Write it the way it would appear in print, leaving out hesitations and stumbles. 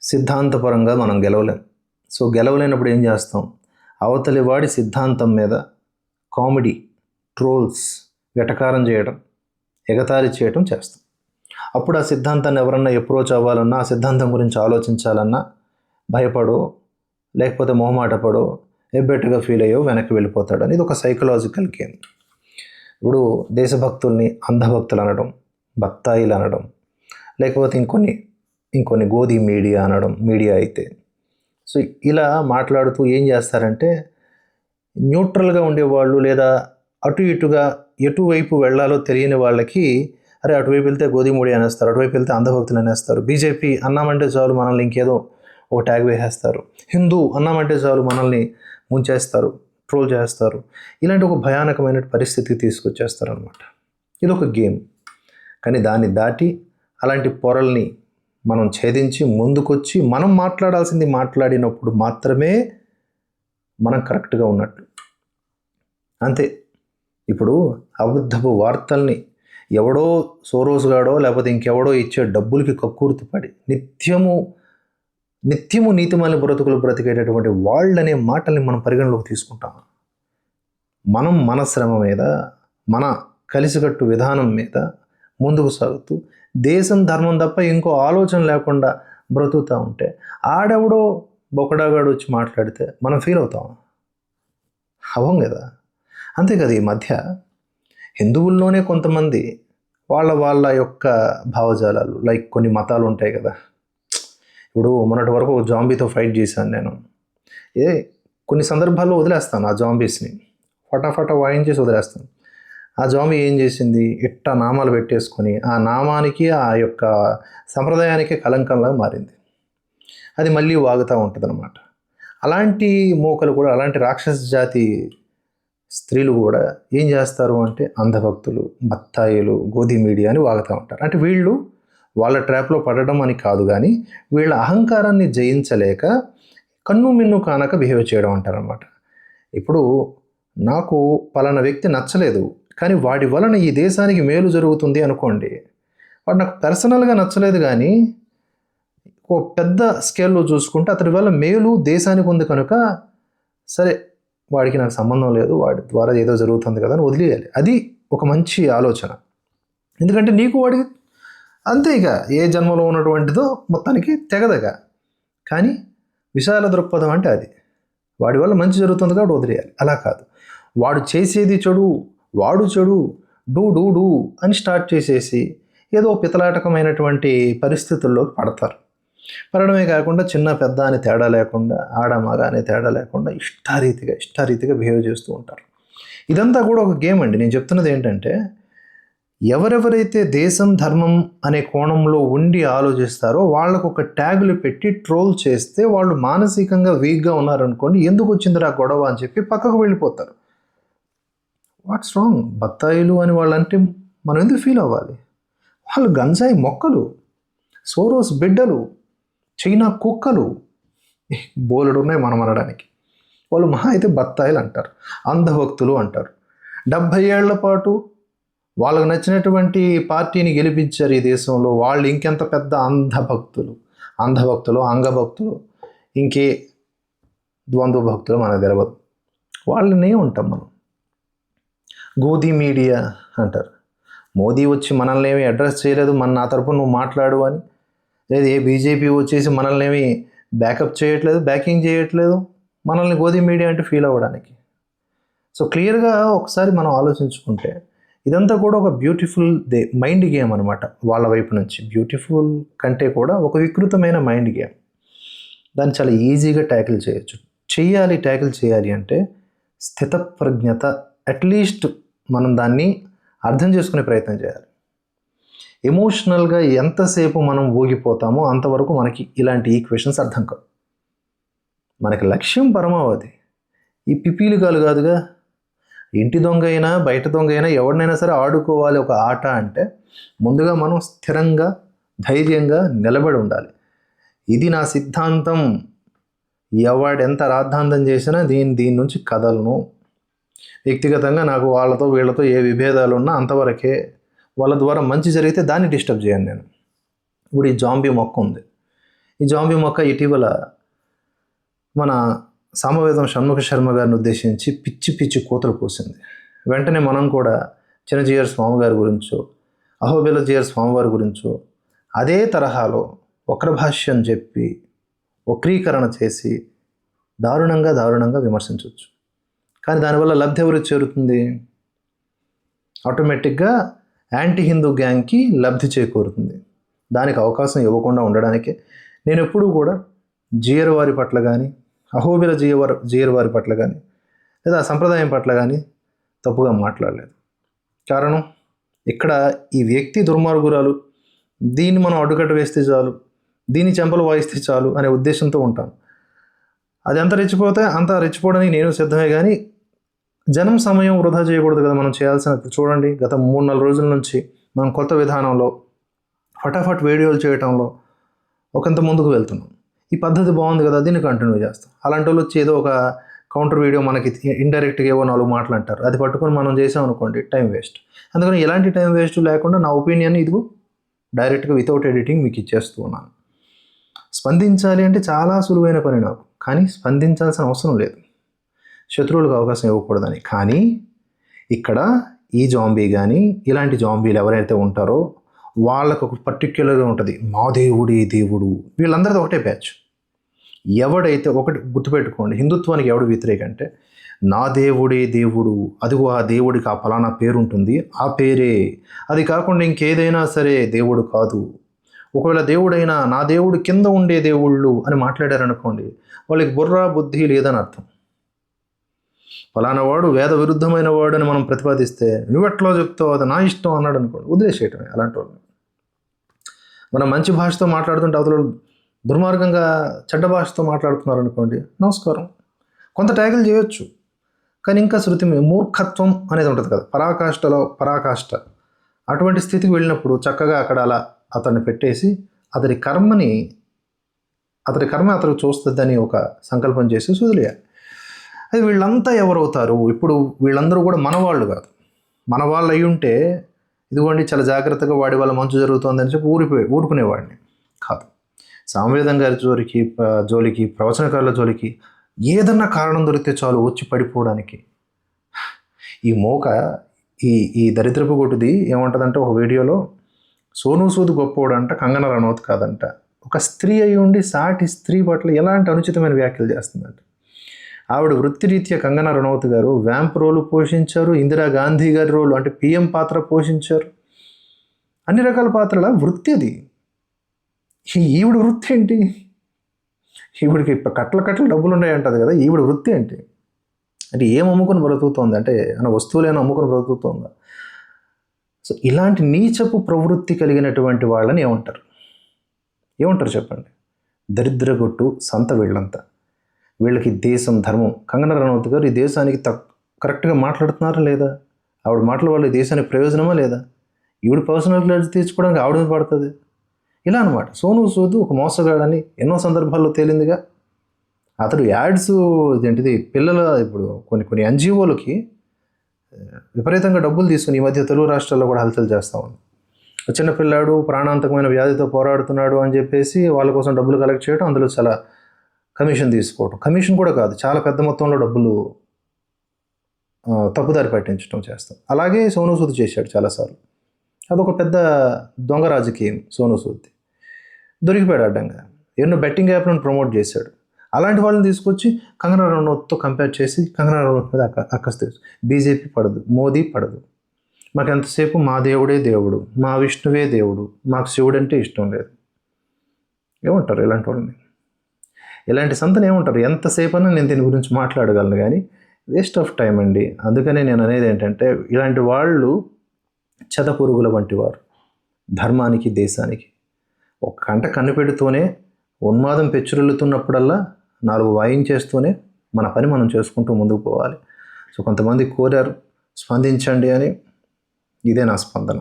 సిద్ధాంతపరంగా మనం గెలవలేం. సో గెలవలేనప్పుడు ఏం చేస్తాం? అవతలి వాడి సిద్ధాంతం మీద కామెడీ, ట్రోల్స్, వెటకారం చేయడం, ఎగతాళి చేయడం చేస్తాం. అప్పుడు ఆ సిద్ధాంతాన్ని ఎవరన్నా అప్రోచ్ అవ్వాలన్నా, ఆ సిద్ధాంతం గురించి ఆలోచించాలన్నా భయపడో లేకపోతే మొహమాటపడో ఎబ్బెట్టుగా ఫీల్ అయ్యో వెనక్కి వెళ్ళిపోతాడు. అనేది ఒక సైకలాజికల్ గేమ్. ఇప్పుడు దేశభక్తుల్ని అంధభక్తులు అనడం, బత్తాయిలు అనడం, లేకపోతే ఇంకొన్ని గోధి మీడియా అనడం, మీడియా అయితే. సో ఇలా మాట్లాడుతూ ఏం చేస్తారంటే న్యూట్రల్గా ఉండేవాళ్ళు లేదా అటు ఇటుగా ఎటువైపు వెళ్ళాలో తెలియని వాళ్ళకి అరే అటువైపు వెళ్తే గోధి మీడియా అనేస్తారు, అటువైపు వెళ్తే అంధభక్తులు అనేస్తారు, బీజేపీ అన్నామంటే చాలు మనల్ని ఇంకేదో ఒక ట్యాగ్ వేసేస్తారు, హిందూ అన్నామంటే చాలు మనల్ని ముంచేస్తారు, ట్రోల్ చేస్తారు. ఇలాంటి ఒక భయానకమైన పరిస్థితికి తీసుకొచ్చేస్తారు అనమాట. ఇది ఒక గేమ్. కానీ దాన్ని దాటి అలాంటి పొరల్ని మనం ఛేదించి ముందుకొచ్చి మనం మాట్లాడాల్సింది మాట్లాడినప్పుడు మాత్రమే మనం కరెక్ట్గా ఉన్నట్లు. అంతే. ఇప్పుడు అబద్ధపు వార్తల్ని ఎవడో సోరోస్ గాడో లేకపోతే ఇంకెవడో ఇచ్చే డబ్బులకి కక్కుర్తిపడి నిత్యము నీతిమాలిన బ్రతుకులు బ్రతికేటటువంటి వాళ్ళనే మాటల్ని మనం పరిగణలోకి తీసుకుంటాం. మనం మన శ్రమ మీద, మన కలిసికట్టు విధానం మీద ముందుకు సాగుతూ దేశం ధర్మం తప్ప ఇంకో ఆలోచన లేకుండా బ్రతుకుతూ ఉంటే ఆడెవడో బొకడాగాడు వచ్చి మాట్లాడితే మనం ఫీల్ అవుతాం. అవం కదా. అంతే కదా. ఈ మధ్య హిందువుల్లోనే కొంతమంది వాళ్ళ యొక్క భావజాలాలు, లైక్ కొన్ని మతాలు ఉంటాయి కదా. ఇప్పుడు మొన్నటి వరకు జాంబీతో ఫైట్ చేశాను నేను. కొన్ని సందర్భాల్లో వదిలేస్తాను ఆ జాంబీస్ని, ఫటాఫటా వాయించేసి వదిలేస్తాను. ఆ జాంబీ ఏం చేసింది, ఇట్ట నామాలు పెట్టేసుకొని ఆ నామానికి ఆ యొక్క సంప్రదాయానికి కలంకంలాగా మారింది. అది మళ్ళీ వాగుతూ ఉంటుంది అనమాట. అలాంటి మోకలు కూడా, అలాంటి రాక్షస జాతి స్త్రీలు కూడా ఏం చేస్తారు అంటే అంధభక్తులు, బత్తాయిలు, గోధి మీడియా అని వాగుతూ ఉంటారు. అంటే వీళ్ళు వాళ్ళ ట్రాప్లో పడడం అని కాదు, కానీ వీళ్ళ అహంకారాన్ని జయించలేక కన్ను మిన్ను కానక బిహేవ్ చేయడం అంటారనమాట. ఇప్పుడు నాకు పలానా వ్యక్తి నచ్చలేదు, కానీ వాడి వలన ఈ దేశానికి మేలు జరుగుతుంది అనుకోండి. వాడు నాకు పర్సనల్గా నచ్చలేదు, కానీ ఒక పెద్ద స్కేల్లో చూసుకుంటే అతడి వల్ల మేలు దేశానికి ఉంది కనుక సరే వాడికి నాకు సంబంధం లేదు, వాడి ద్వారా ఏదో జరుగుతుంది కదా అని వదిలేయాలి. అది ఒక మంచి ఆలోచన. ఎందుకంటే నీకు వాడికి అంతే, ఇక ఏ జన్మలో ఉన్నటువంటిదో మొత్తానికి తెగదగా. కానీ విశాల దృక్పథం అంటే అది, వాడి వల్ల మంచి జరుగుతుంది కాబట్టి వదిలేయాలి. అలా కాదు, వాడు చేసేది చెడు, వాడు చెడు, డూ డూ డూ అని స్టార్ట్ చేసేసి ఏదో పితలాటకమైనటువంటి పరిస్థితుల్లోకి పడతారు. పడడమే కాకుండా చిన్న పెద్ద అని తేడా లేకుండా, ఆడమగ అనే తేడా లేకుండా ఇష్టారీతిగా బిహేవ్ చేస్తూ ఉంటారు. ఇదంతా కూడా ఒక గేమ్ అండి. నేను చెప్తున్నది ఏంటంటే ఎవరెవరైతే దేశం ధర్మం అనే కోణంలో ఉండి ఆలోచిస్తారో వాళ్ళకు ఒక ట్యాగులు పెట్టి ట్రోల్ చేస్తే వాళ్ళు మానసికంగా వీక్గా ఉన్నారనుకోండి, ఎందుకు వచ్చిందిరా గొడవ అని చెప్పి పక్కకు వెళ్ళిపోతారు. What's wrong? బత్తాయిలు అని వాళ్ళంటే మనం ఎందుకు ఫీల్ అవ్వాలి? వాళ్ళు గంజాయి మొక్కలు, సోరోస్ బిడ్డలు, చైనా కుక్కలు, బోలెడు ఉన్నాయి మనం అనడానికి. వాళ్ళు మహా అయితే బత్తాయిలు అంటారు, అంధభక్తులు అంటారు. 70 ఏళ్ల పాటు వాళ్ళకు నచ్చినటువంటి పార్టీని గెలిపించారు ఈ దేశంలో. వాళ్ళు ఇంకెంత పెద్ద అంధభక్తులు, అంగభక్తులు, ఇంకే ద్వంద్వ భక్తులు మనకు తెలియదు. వాళ్ళనే ఉంటాం మనం. గోధి మీడియా అంటారు. మోదీ వచ్చి మనల్ని ఏమి అడ్రస్ చేయలేదు, నా తరపున నువ్వు మాట్లాడు అని. లేదు, ఏ బీజేపీ వచ్చేసి మనల్ని ఏమి బ్యాకింగ్ చేయట్లేదు, మనల్ని గోధి మీడియా అంటే ఫీల్ అవ్వడానికి. సో క్లియర్గా ఒకసారి మనం ఆలోచించుకుంటే ఇదంతా కూడా ఒక బ్యూటిఫుల్ మైండ్ గేమ్ అనమాట. వాళ్ళ వైపు నుంచి బ్యూటిఫుల్ కంటే కూడా ఒక వికృతమైన మైండ్ గేమ్. దాన్ని చాలా ఈజీగా ట్యాకిల్ చేయొచ్చు. ట్యాకిల్ చేయాలి అంటే స్థితప్రజ్ఞత, అట్లీస్ట్ మనం దాన్ని అర్థం చేసుకునే ప్రయత్నం చేయాలి. ఎమోషనల్గా ఎంతసేపు మనం ఊగిపోతామో అంతవరకు మనకి ఇలాంటి ఈక్వేషన్స్ అర్థం కావు. మనకి లక్ష్యం పరమావధి. ఈ పిపీలికాలు కాదుగా. ఇంటి దొంగ అయినా బయట దొంగ అయినా ఎవరినైనా సరే ఆడుకోవాలి ఒక ఆట అంటే ముందుగా మనం స్థిరంగా, ధైర్యంగా నిలబడి ఉండాలి. ఇది నా సిద్ధాంతం, ఎవడెంత రాద్ధాంతం చేసినా దీని నుంచి కదలను. వ్యక్తిగతంగా నాకు వాళ్ళతో వీళ్ళతో ఏ విభేదాలు ఉన్నా అంతవరకే. వాళ్ళ ద్వారా మంచి జరిగితే దాన్ని డిస్టర్బ్ చేయను నేను. ఇప్పుడు ఈ జాంబీ మొక్క ఉంది, ఈ జాంబీ మొక్క ఇటీవల మన సామవేదం షణ్ముఖ శర్మ గారిని ఉద్దేశించి పిచ్చి పిచ్చి కూతలు కూసింది. వెంటనే మనం కూడా చిన్నజీయర్ స్వామి గారి గురించో అహోబిల జీయర్ స్వామివారి గురించో అదే తరహాలో వక్రభాష్యం చెప్పి వక్రీకరణ చేసి దారుణంగా విమర్శించవచ్చు. కానీ దానివల్ల లబ్ధి ఎవరికి చేరుతుంది? ఆటోమేటిక్గా యాంటీ హిందూ గ్యాంగ్కి లబ్ధి చేకూరుతుంది. దానికి అవకాశం ఇవ్వకుండా ఉండడానికే నేను ఎప్పుడూ కూడా జీయర్ వారి పట్ల కానీ అహోబిల జీయర్ వారి పట్ల కానీ లేదా సంప్రదాయం పట్ల కానీ తప్పుగా మాట్లాడలేదు. కారణం, ఇక్కడ ఈ వ్యక్తి దుర్మార్గురాలు, దీన్ని మనం అడ్డుకట్ట వేస్తే చాలు, దీన్ని చెంపలు వాయిస్తే చాలు అనే ఉద్దేశంతో ఉంటాను. అది ఎంత రెచ్చిపోతే అంత రెచ్చిపోవడానికి నేను సిద్ధమే, కానీ జనం సమయం వృధా చేయకూడదు కదా. మనం చేయాల్సిన, చూడండి, గత 3-4 రోజుల నుంచి మనం కొత్త విధానంలో ఫటాఫట్ వీడియోలు చేయటంలో ఒకంత ముందుకు వెళ్తున్నాం. ఈ పద్ధతి బాగుంది కదా, దీన్ని కంటిన్యూ చేస్తాం. అలాంటి వాళ్ళు వచ్చి ఏదో ఒక కౌంటర్ వీడియో మనకి ఇండైరెక్ట్గా ఏవో 4 మాటలు అంటారు, అది పట్టుకొని మనం చేసాం అనుకోండి, టైం వేస్ట్. అందుకని ఎలాంటి టైం వేస్ట్ లేకుండా నా ఒపీనియన్ ఇదిగో డైరెక్ట్గా వితౌట్ ఎడిటింగ్ మీకు ఇచ్చేస్తూ ఉన్నాను. స్పందించాలి అంటే చాలా సులువైన పని నాకు, కానీ స్పందించాల్సిన అవసరం లేదు, శత్రువులకు అవకాశం ఇవ్వకూడదని. కానీ ఇక్కడ ఈ జాంబీ కానీ ఇలాంటి జాంబీలు ఎవరైతే ఉంటారో వాళ్ళకు ఒక పర్టిక్యులర్గా ఉంటుంది, మా దేవుడే దేవుడు. వీళ్ళందరిది ఒకటే బ్యాచ్. ఎవడైతే ఒకటి గుర్తుపెట్టుకోండి, హిందుత్వానికి ఎవడు వ్యతిరేక అంటే, నా దేవుడే దేవుడు, అదిగో ఆ దేవుడికి ఆ ఫలానా పేరు ఉంటుంది, ఆ పేరే, అది కాకుండా ఇంకేదైనా సరే దేవుడు కాదు. ఒకవేళ దేవుడైనా నా దేవుడు కింద ఉండే దేవుళ్ళు అని మాట్లాడారనుకోండి, వాళ్ళకి బుర్ర బుద్ధి లేదని అర్థం. ఫలానా వాడు వేద విరుద్ధమైన వాడు అని మనం ప్రతిపాదిస్తే, నువ్వెట్లా చెప్తావు, అది నా ఇష్టం అన్నాడు అనుకోండి, వదిలేసేయటమే అలాంటి వాళ్ళు. మనం మంచి భాషతో మాట్లాడుతుంటే అవతల దుర్మార్గంగా చెడ్డ భాషతో మాట్లాడుతున్నారు అనుకోండి, నమస్కారం. కొంత ట్యాగిల్ చేయొచ్చు, కానీ ఇంకా శృతి మూర్ఖత్వం అనేది ఉంటుంది కదా, పరాకాష్ఠలో పరాకాష్ఠ. అటువంటి స్థితికి వెళ్ళినప్పుడు చక్కగా అక్కడ అలా అతన్ని పెట్టేసి అతడి కర్మ అతనికి చూస్తుందని ఒక సంకల్పం చేసి వదిలేయాలి. అది వీళ్ళంతా ఎవరవుతారు? ఇప్పుడు వీళ్ళందరూ కూడా మనవాళ్ళు కాదు. మన వాళ్ళు అయి ఉంటే ఇదిగోండి చాలా జాగ్రత్తగా వాడి వల్ల మంచు జరుగుతుందని చెప్పి ఊరుకునేవాడిని కాదు. సామవేదం గారి జోలికి ప్రవచనకారుల జోలికి ఏదన్నా కారణం దొరికితే చాలు వచ్చి పడిపోవడానికి. ఈ మోక ఈ దరిద్రపు కొట్టుది ఏమంటుందంటే, ఒక వీడియోలో సోనూ సూద్ గొప్పోడంట, కంగనా రనౌత్ కాదంట. ఒక స్త్రీ అయి ఉండి సాటి స్త్రీ పట్ల ఎలాంటి అనుచితమైన వ్యాఖ్యలు చేస్తుందంట. ఆవిడ వృత్తిరీత్యా కంగనా రనౌత్ గారు వ్యాంప్ రోలు పోషించారు, ఇందిరాగాంధీ గారి రోలు అంటే పిఎం పాత్ర పోషించారు, అన్ని రకాల పాత్రల వృత్తి అది. ఈవిడ వృత్తి ఏంటి? ఈవిడికి కట్టల డబ్బులు ఉన్నాయంటది కదా, ఈవిడ వృత్తి ఏంటి? అంటే ఏం అమ్ముకుని బ్రతుకుతోంది? అంటే అన్న వస్తువులేమో అమ్ముకుని బ్రతుకుతోందా? సో ఇలాంటి నీచపు ప్రవృత్తి కలిగినటువంటి వాళ్ళని ఏమంటారు చెప్పండి? దరిద్రగొట్టు సంత వీళ్ళంతా. వీళ్ళకి దేశం ధర్మం. కంగనా రనౌత్ గారు ఈ దేశానికి కరెక్ట్గా మాట్లాడుతున్నారా లేదా? ఆవిడ మాటల వల్ల ఈ దేశానికి ప్రయోజనమా లేదా? ఈవిడ పర్సనల్ గ్లాడ్స్ తీర్చుకోవడానికి ఆవిడ మీద పడుతుంది. ఇలా అనమాట. సోనూ సూద్ ఒక మోసగాడని ఎన్నో సందర్భాల్లో తేలిందిగా. అతడు యాడ్స్ ఏంటిది ఇప్పుడు కొన్ని ఎన్జిఓలకి విపరీతంగా డబ్బులు తీసుకుని ఈ మధ్య తెలుగు రాష్ట్రాల్లో కూడా హల్చల్ చేస్తూ ఉంది. చిన్నపిల్లాడు ప్రాణాంతకమైన వ్యాధితో పోరాడుతున్నాడు అని చెప్పేసి వాళ్ళ కోసం డబ్బులు కలెక్ట్ చేయడం, అందులో చాలా కమిషన్ తీసుకోవడం, కమిషన్ కూడా కాదు చాలా పెద్ద మొత్తంలో డబ్బులు తప్పుదారి పట్టించడం చేస్తాం. అలాగే సోనూ సూద్ చేశాడు చాలాసార్లు. అదొక పెద్ద దొంగ రాజకీయం సోనూ సూద్. దొరికిపోయాడు అడ్డంగా. ఎన్నో బెట్టింగ్ యాప్లను ప్రమోట్ చేశాడు. అలాంటి వాళ్ళని తీసుకొచ్చి కంగనా రనౌత్తో కంపేర్ చేసి కంగనా రనౌత్ మీద అక్కస్తే బీజేపీ పడదు, మోదీ పడదు. మాకు ఎంతసేపు మా దేవుడే దేవుడు, మా విష్ణువే దేవుడు, మాకు శివుడు అంటే ఇష్టం లేదు. ఏమంటారు ఇలాంటి వాళ్ళని? ఇలాంటి సంతను ఏమంటారు? ఎంతసేపు అయినా నేను దీని గురించి మాట్లాడగలను, కానీ వేస్ట్ ఆఫ్ టైం అండి. అందుకనే నేను అనేది ఏంటంటే, ఇలాంటి వాళ్ళు చెదపురుగుల వంటి వారు ధర్మానికి, దేశానికి. ఒక కంట కన్నుపెడుతూనే ఉన్మాదం పెచ్చురెళ్తున్నప్పుడల్లా 4 వాయించేస్తూనే మన పని మనం చేసుకుంటూ ముందుకు పోవాలి. సో కొంతమంది కోరారు స్పందించండి అని, ఇదే నా స్పందన.